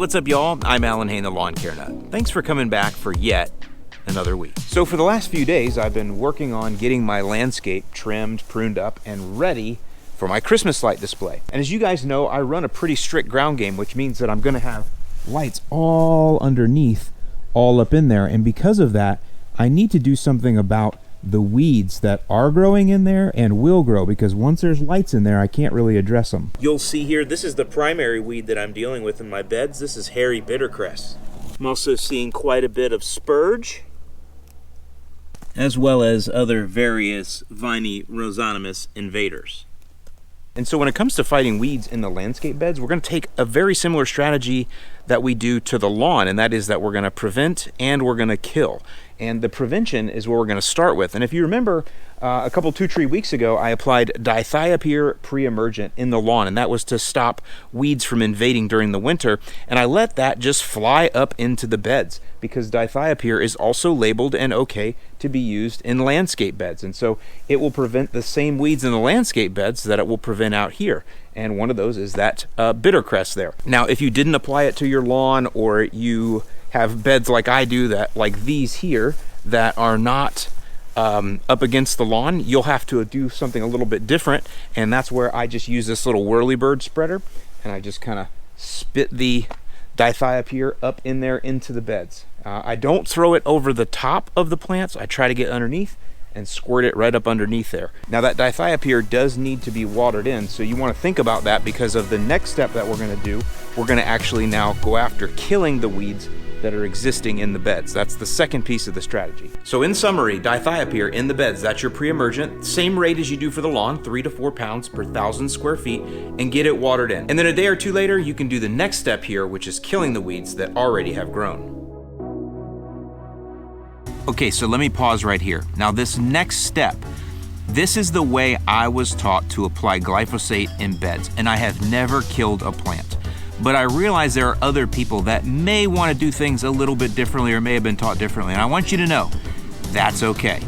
what's up, y'all? I'm Alan Hain, the Lawn Care Nut. Thanks for coming back for yet another week. So for the last few days, I've been working on getting my landscape trimmed, pruned up, and ready for my Christmas light display. And as you guys know, I run a pretty strict ground game, which means that I'm gonna have lights all underneath, all up in there. And because of that, I need to do something about the weeds that are growing in there and will grow, because once there's lights in there, I can't really address them. You'll see here, this is the primary weed that I'm dealing with in my beds. This is hairy bittercress. I'm also seeing quite a bit of spurge, as well as other various viney rosanomus invaders. And so when it comes to fighting weeds in the landscape beds, we're going to take a very similar strategy that we do to the lawn, and that is that we're going to prevent and we're going to kill. And the prevention is what we're going to start with. And if you remember, a couple 2-3 weeks ago, I applied dithiopyr pre-emergent in the lawn, and that was to stop weeds from invading during the winter. And I let that just fly up into the beds, because dithiopyr is also labeled and okay to be used in landscape beds. And so it will prevent the same weeds in the landscape beds that it will prevent out here. And one of those is that bittercress there. Now, if you didn't apply it to your lawn, or you have beds like I do, that like these here, that are not up against the lawn, you'll have to do something a little bit different. And that's where I just use this little whirlybird spreader, and I just kind of spit the dithiopyr up in there into the beds. I don't throw it over the top of the plants. I try to get underneath and squirt it right up underneath there. Now that dithiopyr does need to be watered in, so you want to think about that, because of the next step that we're going to do. We're going to actually now go after killing the weeds that are existing in the beds. That's the second piece of the strategy. So in summary, dithiopyr in the beds, that's your pre-emergent, same rate as you do for the lawn, 3 to 4 pounds per 1,000 square feet, and get it watered in. And then a day or two later, you can do the next step here, which is killing the weeds that already have grown. Okay, so let me pause right here. Now this next step, this is the way I was taught to apply glyphosate in beds, and I have never killed a plant. But I realize there are other people that may want to do things a little bit differently, or may have been taught differently, and I want you to know that's okay.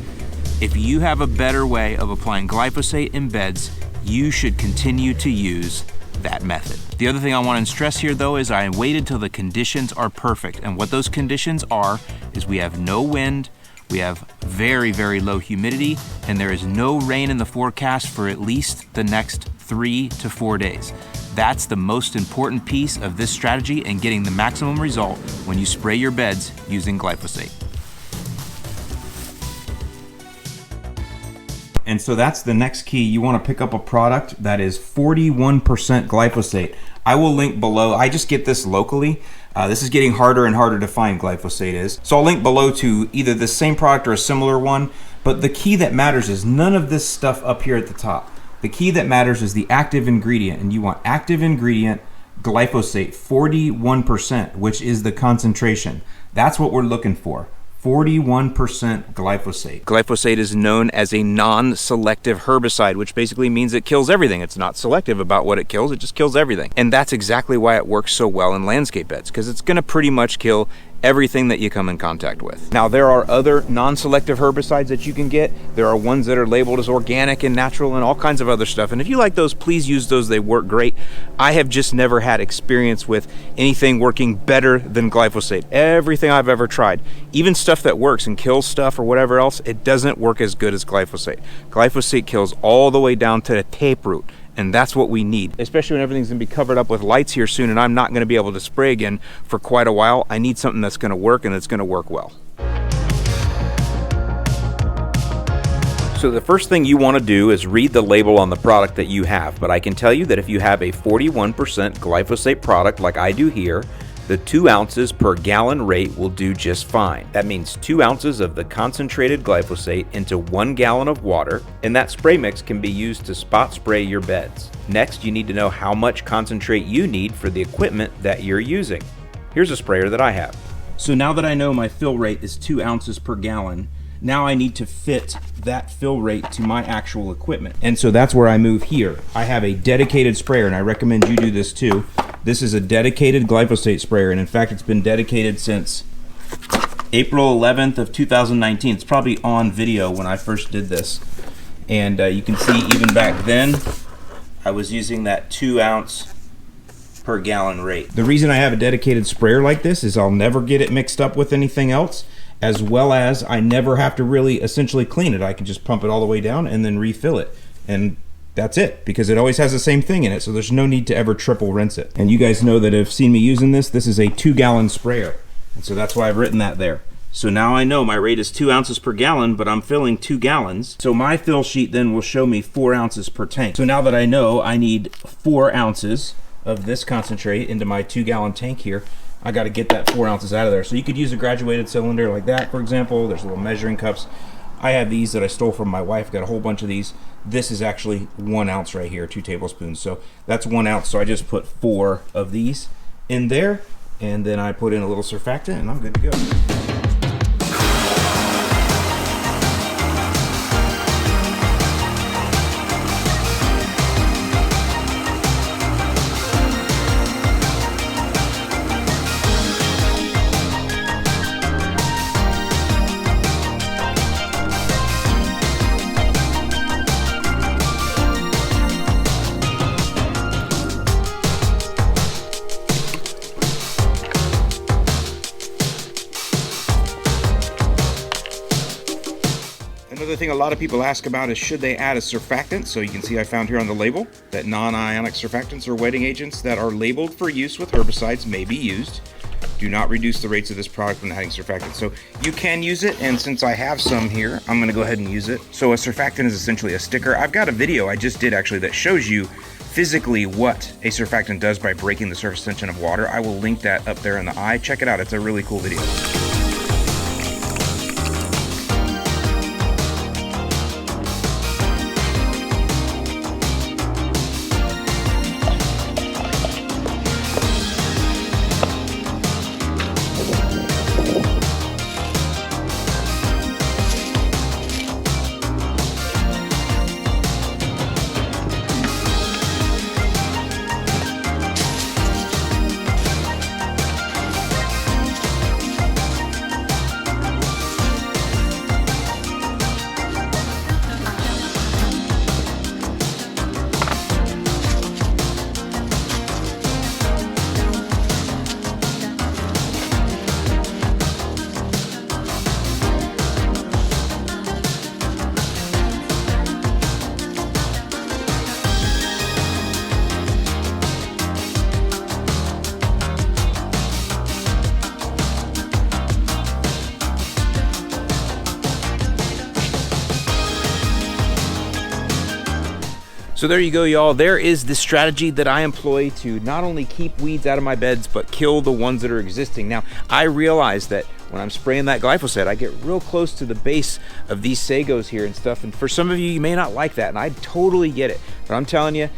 If you have a better way of applying glyphosate in beds, you should continue to use that method. The other thing I want to stress here, though, is I waited till the conditions are perfect, and what those conditions are is we have no wind, we have very, very low humidity, and there is no rain in the forecast for at least the next 3 to 4 days. That's the most important piece of this strategy and getting the maximum result when you spray your beds using glyphosate. And so that's the next key. You want to pick up a product that is 41% glyphosate. I will link below. I just get this locally. This is getting harder and harder to find, glyphosate is. So I'll link below to either the same product or a similar one. But the key that matters is none of this stuff up here at the top. The key that matters is the active ingredient, and you want active ingredient glyphosate 41%, which is the concentration. That's what we're looking for. 41% glyphosate. Glyphosate is known as a non-selective herbicide, which basically means it kills everything. It's not selective about what it kills, it just kills everything. And that's exactly why it works so well in landscape beds, because it's going to pretty much kill everything that you come in contact with. Now, there are other non-selective herbicides that you can get. There are ones that are labeled as organic and natural and all kinds of other stuff. And if you like those, please use those. They work great. I have just never had experience with anything working better than glyphosate. Everything I've ever tried, even stuff that works and kills stuff or whatever else, it doesn't work as good as glyphosate. Glyphosate kills all the way down to the taproot. And that's what we need, especially when everything's gonna be covered up with lights here soon and I'm not gonna be able to spray again for quite a while. I need something that's gonna work and it's gonna work well. So the first thing you wanna do is read the label on the product that you have. But I can tell you that if you have a 41% glyphosate product like I do here, the 2 ounces per gallon rate will do just fine. That means 2 ounces of the concentrated glyphosate into 1 gallon of water, and that spray mix can be used to spot spray your beds. Next, you need to know how much concentrate you need for the equipment that you're using. Here's a sprayer that I have. So now that I know my fill rate is 2 ounces per gallon, now I need to fit that fill rate to my actual equipment. And so that's where I move here. I have a dedicated sprayer, and I recommend you do this too. This is a dedicated glyphosate sprayer, and in fact, it's been dedicated since April 11th of 2019. It's probably on video when I first did this. And you can see even back then, I was using that 2 ounce per gallon rate. The reason I have a dedicated sprayer like this is I'll never get it mixed up with anything else, as well as I never have to really essentially clean it. I can just pump it all the way down and then refill it. And that's it, because it always has the same thing in it, so there's no need to ever triple rinse it. And you guys know that have seen me using this. This is a 2-gallon sprayer, and so that's why I've written that there. So now I know my rate is 2 ounces per gallon, but I'm filling 2 gallons. So my fill sheet then will show me 4 ounces per tank. So now that I know I need 4 ounces of this concentrate into my 2-gallon tank here, I got to get that 4 ounces out of there. So you could use a graduated cylinder like that, for example. There's little measuring cups. I have these that I stole from my wife. Got a whole bunch of these. This is actually 1 ounce right here, 2 tablespoons. So that's 1 ounce. So I just put 4 of these in there, and then I put in a little surfactant, and I'm good to go. Another thing a lot of people ask about is should they add a surfactant. So you can see I found here on the label that non-ionic surfactants or wetting agents that are labeled for use with herbicides may be used. Do not reduce the rates of this product when adding surfactant. So you can use it, and since I have some here, I'm going to go ahead and use it. So a surfactant is essentially a sticker. I've got a video I just did actually that shows you physically what a surfactant does by breaking the surface tension of water. I will link that up there in the eye. Check it out. It's a really cool video. So there you go, y'all. There is the strategy that I employ to not only keep weeds out of my beds, but kill the ones that are existing. Now, I realize that when I'm spraying that glyphosate, I get real close to the base of these sagos here and stuff. And for some of you, you may not like that, and I totally get it. But I'm telling you,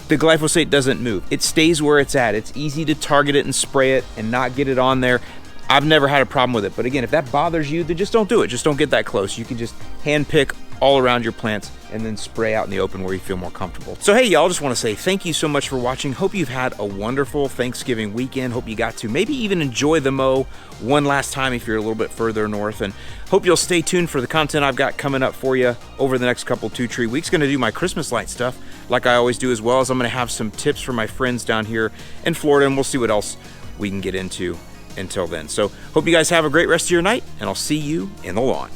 the glyphosate doesn't move. It stays where it's at. It's easy to target it and spray it and not get it on there. I've never had a problem with it. But again, if that bothers you, then just don't do it. Just don't get that close. You can just hand pick all around your plants and then spray out in the open where you feel more comfortable. So hey, y'all, just want to say thank you so much for watching. Hope you've had a wonderful Thanksgiving weekend. Hope you got to maybe even enjoy the mow one last time if you're a little bit further north, and hope you'll stay tuned for the content I've got coming up for you over the next couple 2-tree weeks. Going to do my Christmas light stuff like I always do, as well as I'm going to have some tips for my friends down here in Florida, and we'll see what else we can get into until then. So hope you guys have a great rest of your night, and I'll see you in the lawn.